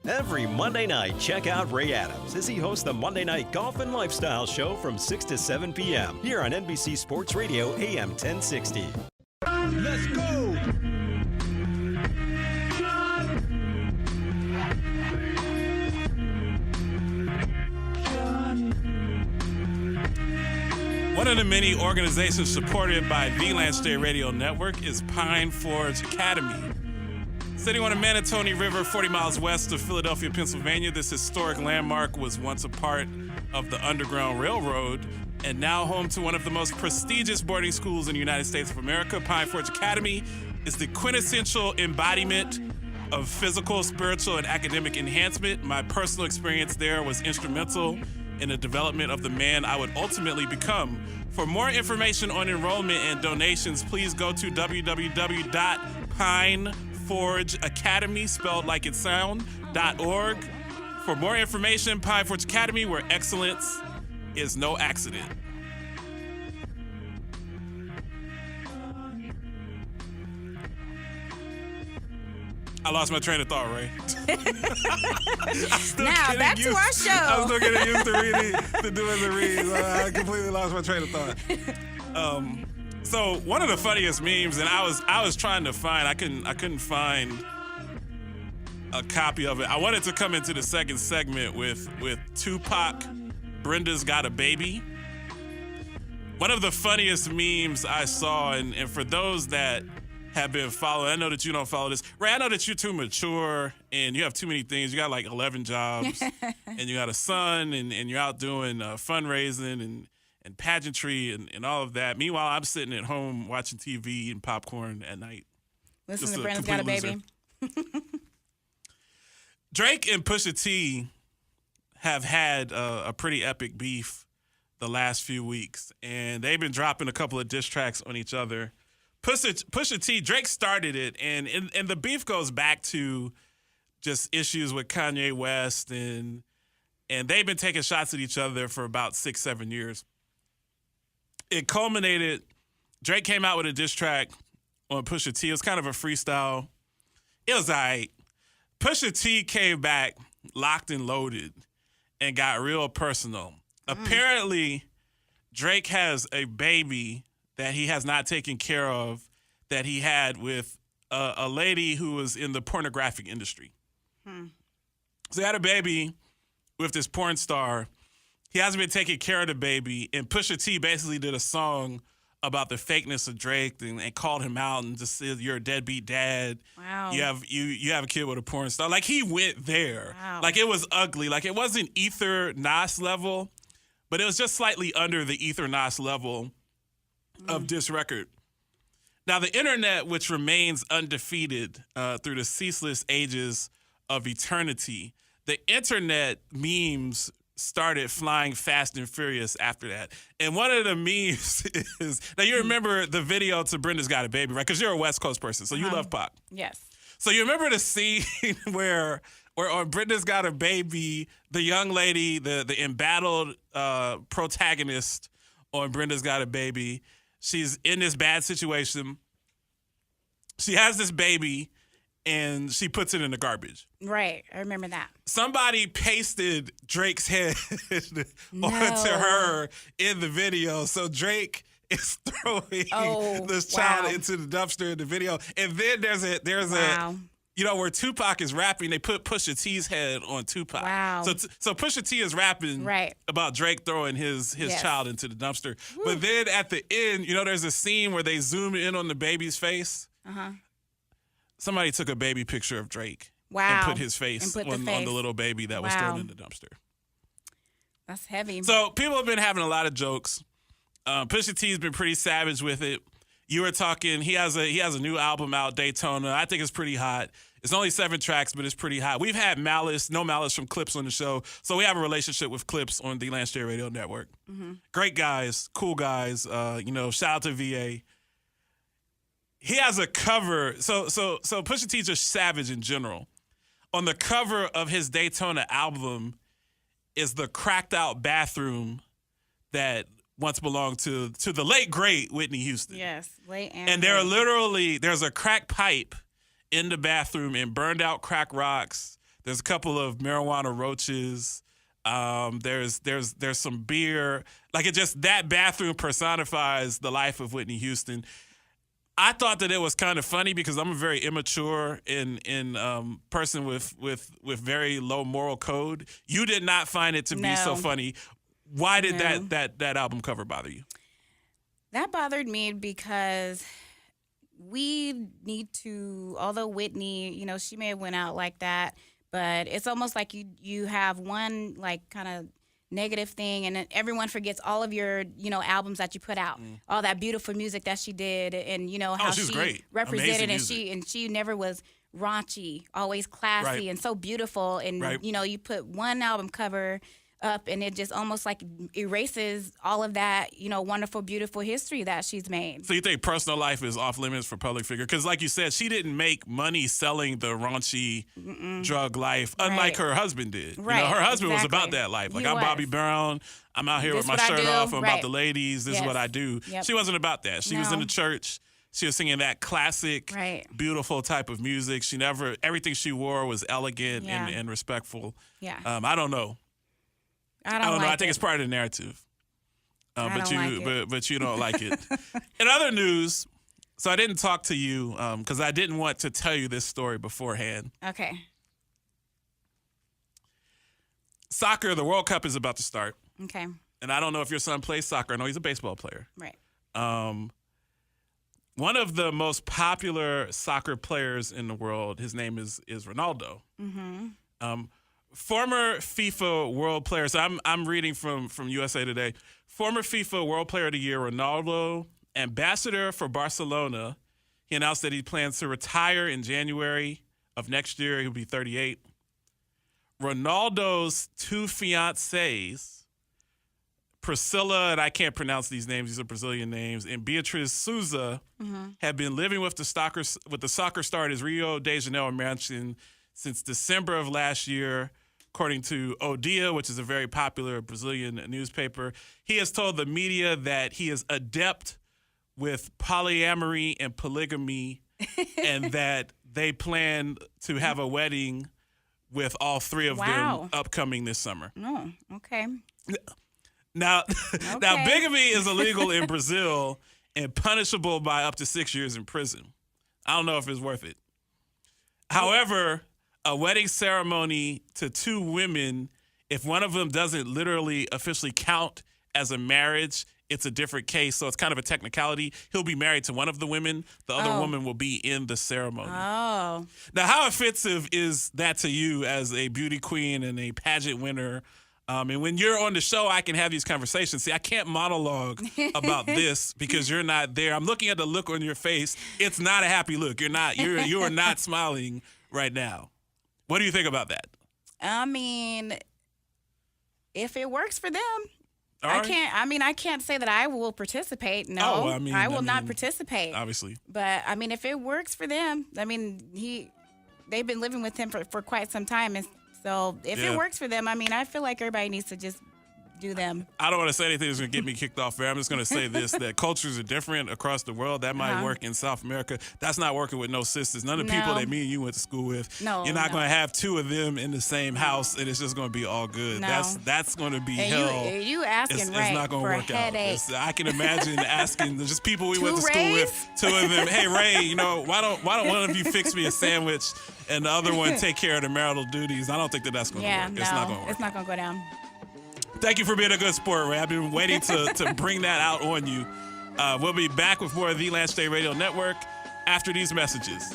Every Monday night, check out Ray Adams as he hosts the Monday Night Golf and Lifestyle Show from 6 to 7 p.m. here on NBC Sports Radio AM 1060. Let's go! One of the many organizations supported by the Lance J Radio Network is Pine Forge Academy. Sitting on the Manatee River, 40 miles west of Philadelphia, Pennsylvania, this historic landmark was once a part of the Underground Railroad and now home to one of the most prestigious boarding schools in the United States of America. Pine Forge Academy is the quintessential embodiment of physical, spiritual, and academic enhancement. My personal experience there was instrumental in the development of the man I would ultimately become. For more information on enrollment and donations, please go to www.pineforgeacademy, spelled like it sound.org. For more information, Pine Forge Academy, where excellence is no accident. I lost my train of thought, Ray. Now, back to our show. I'm still getting used to doing the reads. I completely lost my train of thought. So one of the funniest memes, and I was trying to find, I couldn't find a copy of it. I wanted to come into the second segment with Tupac, Brenda's Got a Baby. One of the funniest memes I saw, and for those that have been following, I know that you don't follow this. Ray, I know that you're too mature and you have too many things. You got like 11 jobs and you got a son and you're out doing fundraising and pageantry and all of that. Meanwhile, I'm sitting at home watching TV, eating popcorn at night. Listen to Brenda's Got a Baby. Drake and Pusha-T have had a pretty epic beef the last few weeks, and they've been dropping a couple of diss tracks on each other. Pusha-T, Drake started it, and the beef goes back to just issues with Kanye West, and they've been taking shots at each other for about 6-7 years. It culminated, Drake came out with a diss track on Pusha-T. It was kind of a freestyle. It was all right. Pusha-T came back locked and loaded and got real personal. Apparently, Drake has a baby that he has not taken care of, that he had with a lady who was in the pornographic industry. So he had a baby with this porn star. He hasn't been taking care of the baby, and Pusha T basically did a song about the fakeness of Drake and called him out and just said, "You're a deadbeat dad. Wow. You have a kid with a porn star." Like, he went there. Wow. Like, it was ugly. Like, it wasn't Ether Nas level, but it was just slightly under the Ether Nas level of this record. Now, the internet, which remains undefeated through the ceaseless ages of eternity, the internet memes started flying fast and furious after that. And one of the memes is, now you remember the video to Brenda's Got a Baby, right? Because you're a West Coast person, so you love Pac. Yes. So you remember the scene where on Brenda's Got a Baby, the young lady, the embattled protagonist on Brenda's Got a Baby, she's in this bad situation. She has this baby, and she puts it in the garbage. Right. I remember that. Somebody pasted Drake's head onto her in the video. So Drake is throwing this child into the dumpster in the video. And then there's a you know, where Tupac is rapping, they put Pusha T's head on Tupac. Wow. So Pusha T is rapping about Drake throwing his child into the dumpster. Woo. But then at the end, you know, there's a scene where they zoom in on the baby's face. Somebody took a baby picture of Drake and put his face on the little baby that was thrown in the dumpster. That's heavy. So people have been having a lot of jokes. Pusha T's been pretty savage with it. You were talking, he has a new album out, Daytona. I think it's pretty hot. It's only 7 tracks, but it's pretty hot. We've had No Malice from Clips on the show, so we have a relationship with Clips on the Lance J Radio Network. Great guys, cool guys. Shout out to VA. He has a cover. So Pusha T's just savage in general. On the cover of his Daytona album is the cracked out bathroom that once belonged to the late great Whitney Houston. Yes, late and there's a crack pipe in the bathroom and burned out crack rocks There's a couple of marijuana roaches. There's some beer. Like, it just, that bathroom personifies the life of Whitney Houston. I thought that it was kind of funny because I'm a very immature person with very low moral code. You did not find it to be so funny. Why did that album cover bother you? That bothered me because we need to, although Whitney, you know, she may have went out like that, but it's almost like you have one like kind of negative thing, and then everyone forgets all of your, you know, albums that you put out, all that beautiful music that she did, and you know how she great. represented, Amazing and she never was raunchy, always classy and so beautiful, and you know, you put one album cover up and it just almost like erases all of that, you know, wonderful, beautiful history that she's made. So you think personal life is off limits for public figure? Because like you said, she didn't make money selling the raunchy drug life, unlike her husband did. Right. You know, her husband was about that life. Like, I'm Bobby Brown. I'm out here with my shirt off. I'm about the ladies. This is what I do. Yep. She wasn't about that. She was in the church. She was singing that classic, beautiful type of music. She never, everything she wore was elegant and respectful. Yeah. I don't know. I don't know. I think it's part of the narrative. But you don't like it. In other news, so I didn't talk to you because I didn't want to tell you this story beforehand. Okay. Soccer, the World Cup is about to start. Okay. And I don't know if your son plays soccer. I know he's a baseball player. Right. One of the most popular soccer players in the world, his name is Ronaldo. Mm-hmm. Former FIFA World Player. So I'm reading from USA Today. Former FIFA World Player of the Year, Ronaldo, ambassador for Barcelona. He announced that he plans to retire in January of next year. He'll be 38. Ronaldo's two fiancées, Priscilla, and I can't pronounce these names, these are Brazilian names, and Beatriz Souza have been living with the soccer star at his Rio de Janeiro mansion since December of last year, according to O Dia, which is a very popular Brazilian newspaper. He has told the media that he is adept with polyamory and polygamy and that they plan to have a wedding with all three of them upcoming this summer. Oh, okay. Now, bigamy is illegal in Brazil and punishable by up to 6 years in prison. I don't know if it's worth it. However, a wedding ceremony to two women, if one of them doesn't literally officially count as a marriage, it's a different case. So it's kind of a technicality. He'll be married to one of the women. The other woman will be in the ceremony. Oh. Now, how offensive is that to you as a beauty queen and a pageant winner? And when you're on the show, I can have these conversations. See, I can't monologue about this because you're not there. I'm looking at the look on your face. It's not a happy look. You are not smiling right now. What do you think about that? I mean, if it works for them, I can't say that I will participate. No, I will not participate. Obviously. But I mean, if it works for them, I mean, they've been living with him for quite some time, and so if it works for them, I mean, I feel like everybody needs to just do them. I don't want to say anything that's going to get me kicked off there. I'm just going to say this, that cultures are different across the world. That might work in South America. That's not working with no sisters. None of the people that me and you went to school with. No, you're not going to have two of them in the same house, and it's just going to be all good. No. That's going to be and hell. You asking it's not going to work out. I can imagine asking just people we went to school with, two of them, hey, Ray, you know, why don't one of you fix me a sandwich and the other one take care of the marital duties? I don't think that's going to work. No, it's not going to work. It's not going to go down. Thank you for being a good sport, Ray. I've been waiting to bring that out on you. We'll be back with more of the Lance State Radio Network after these messages.